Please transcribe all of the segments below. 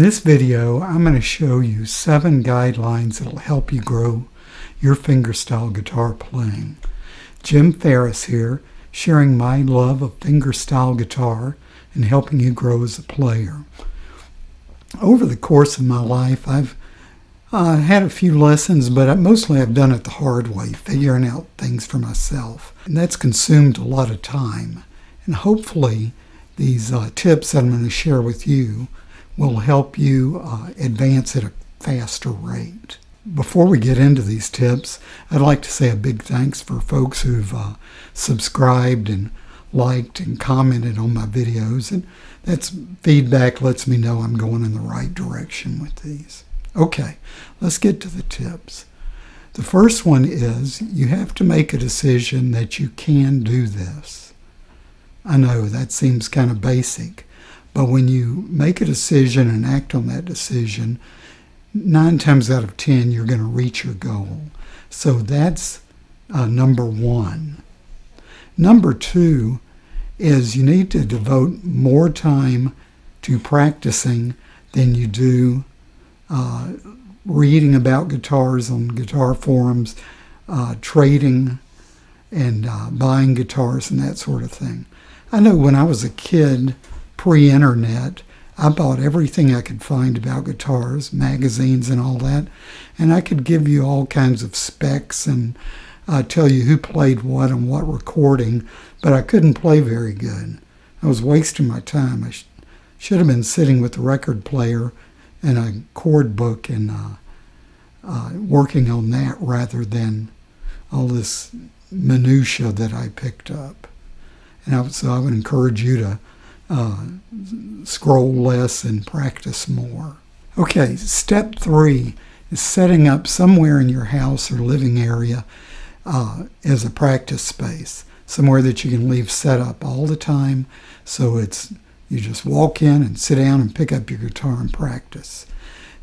this video, I'm going to show you 7 guidelines that will help you grow your fingerstyle guitar playing. Jim Ferris here, sharing my love of fingerstyle guitar and helping you grow as a player. Over the course of my life, I've had a few lessons, but mostly I've done it the hard way, figuring out things for myself. And that's consumed a lot of time. And hopefully, these tips that I'm going to share with you will help you advance at a faster rate. Before we get into these tips, I'd like to say a big thanks for folks who've subscribed and liked and commented on my videos. And that's feedback, lets me know I'm going in the right direction with these. Okay, let's get to the tips. The first one is you have to make a decision that you can do this. I know that seems kind of basic, but when you make a decision and act on that decision, 9 times out of 10 you're going to reach your goal. So that's number 1. Number 2 is you need to devote more time to practicing than you do reading about guitars on guitar forums, trading and buying guitars and that sort of thing. I know when I was a kid, pre-internet, I bought everything I could find about guitars, magazines and all that, and I could give you all kinds of specs and tell you who played what and what recording, but I couldn't play very good. I was wasting my time. I should have been sitting with the record player and a chord book and working on that rather than all this minutia that I picked up. And so I would encourage you to scroll less and practice more. Okay, step 3 is setting up somewhere in your house or living area as a practice space, somewhere that you can leave set up all the time, so you just walk in and sit down and pick up your guitar and practice.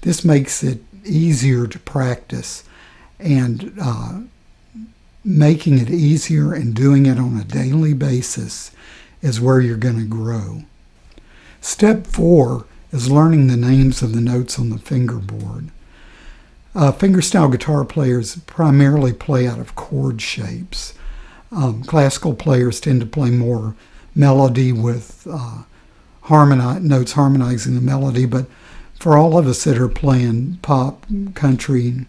This makes it easier to practice, and making it easier and doing it on a daily basis is where you're going to grow. Step 4 is learning the names of the notes on the fingerboard. Fingerstyle guitar players primarily play out of chord shapes. Classical players tend to play more melody with notes harmonizing the melody, but for all of us that are playing pop, country,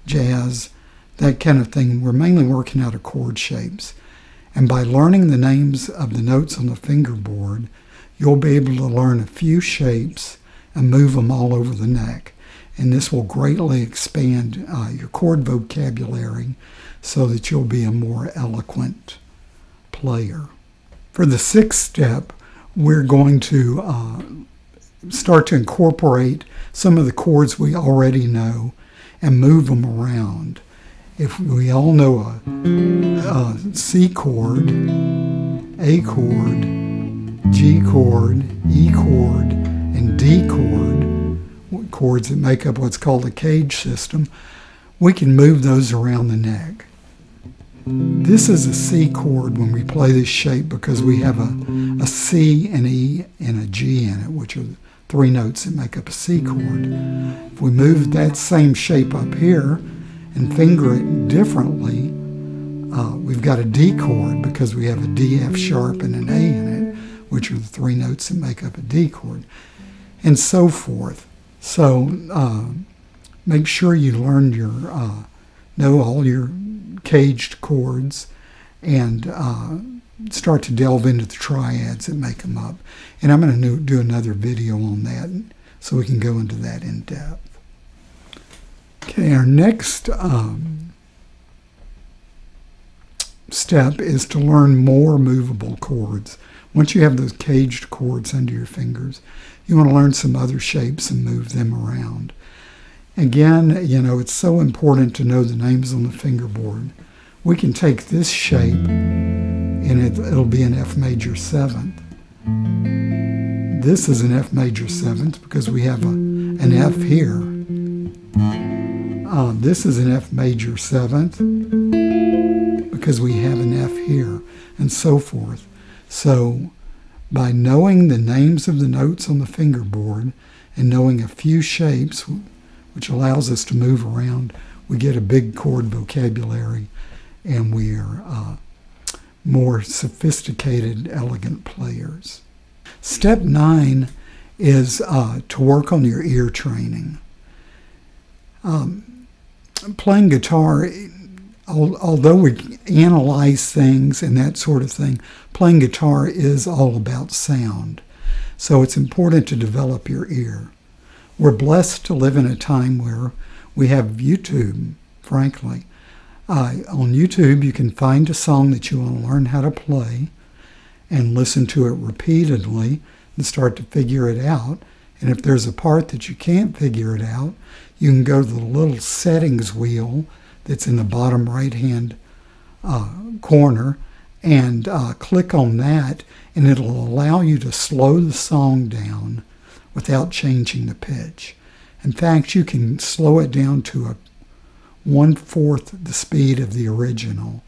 jazz, that kind of thing, we're mainly working out of chord shapes. And by learning the names of the notes on the fingerboard, you'll be able to learn a few shapes and move them all over the neck. And this will greatly expand your chord vocabulary so that you'll be a more eloquent player. For the 6th step, we're going to start to incorporate some of the chords we already know and move them around. If we all know a C chord, A chord, G chord, E chord, and D chord, chords that make up what's called a cage system, we can move those around the neck. This is a C chord when we play this shape because we have a C, an E, and a G in it, which are 3 notes that make up a C chord. If we move that same shape up here and finger it differently, we've got a D chord because we have a D, F sharp, and an A in it, which are the 3 notes that make up a D chord, and so forth. So make sure you learn know all your caged chords and start to delve into the triads that make them up. And I'm going to do another video on that so we can go into that in depth. Okay, our next step is to learn more movable chords. Once you have those caged chords under your fingers, you want to learn some other shapes and move them around. Again, you know, it's so important to know the names on the fingerboard. We can take this shape and it'll be an F major 7th. This is an F major 7th because we have an F here. This is an F major 7th because we have an F here, and so forth. So by knowing the names of the notes on the fingerboard and knowing a few shapes, which allows us to move around, we get a big chord vocabulary, and we are more sophisticated, elegant players. Step 9 is to work on your ear training. Playing guitar, although we analyze things and that sort of thing, playing guitar is all about sound. So it's important to develop your ear. We're blessed to live in a time where we have YouTube, frankly. On YouTube, you can find a song that you want to learn how to play and listen to it repeatedly and start to figure it out. And if there's a part that you can't figure it out, you can go to the little settings wheel that's in the bottom right-hand corner and click on that, and it'll allow you to slow the song down without changing the pitch. In fact, you can slow it down to 1/4 the speed of the original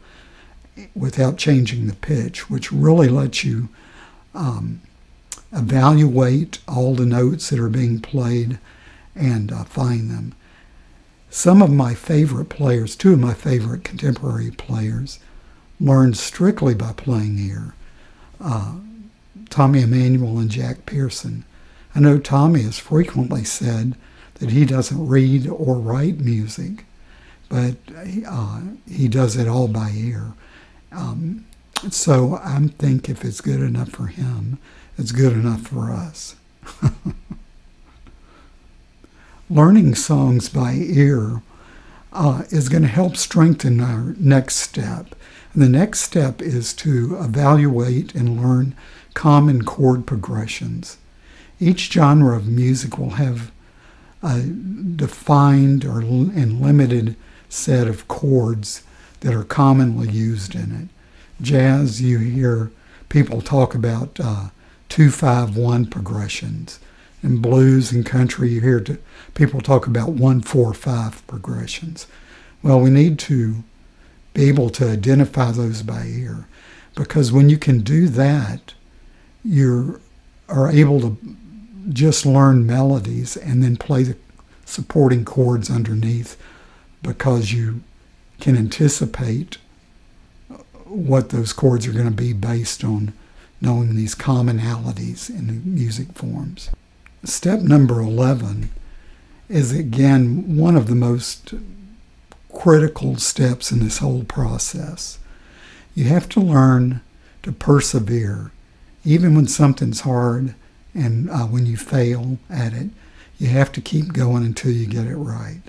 without changing the pitch, which really lets you evaluate all the notes that are being played and find them. Some of my favorite players, two of my favorite contemporary players, learned strictly by playing ear. Tommy Emmanuel and Jack Pearson. I know Tommy has frequently said that he doesn't read or write music, but he does it all by ear. So I think if it's good enough for him, it's good enough for us. Learning songs by ear is going to help strengthen our next step. And the next step is to evaluate and learn common chord progressions. Each genre of music will have a defined and limited set of chords that are commonly used in it. Jazz, you hear people talk about 2-5-1 progressions. In blues and country, you hear people talk about 1-4-5 progressions. Well, we need to be able to identify those by ear, because when you can do that, you are able to just learn melodies and then play the supporting chords underneath, because you can anticipate what those chords are going to be based on knowing these commonalities in the music forms. Step number 11 is, again, one of the most critical steps in this whole process. You have to learn to persevere. Even when something's hard and when you fail at it, you have to keep going until you get it right.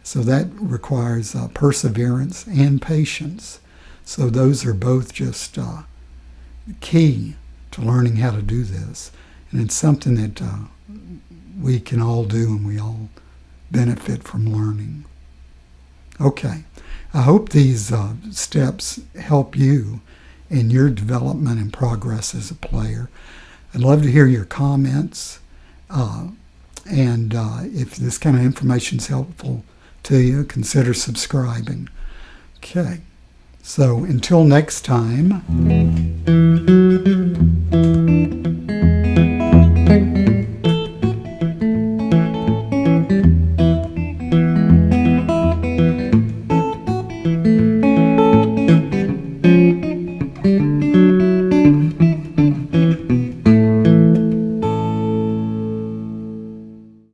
So that requires perseverance and patience. So those are both just key to learning how to do this. And it's something that we can all do, and we all benefit from learning. Okay, I hope these steps help you in your development and progress as a player. I'd love to hear your comments, and if this kind of information is helpful to you, consider subscribing. Okay, so until next time.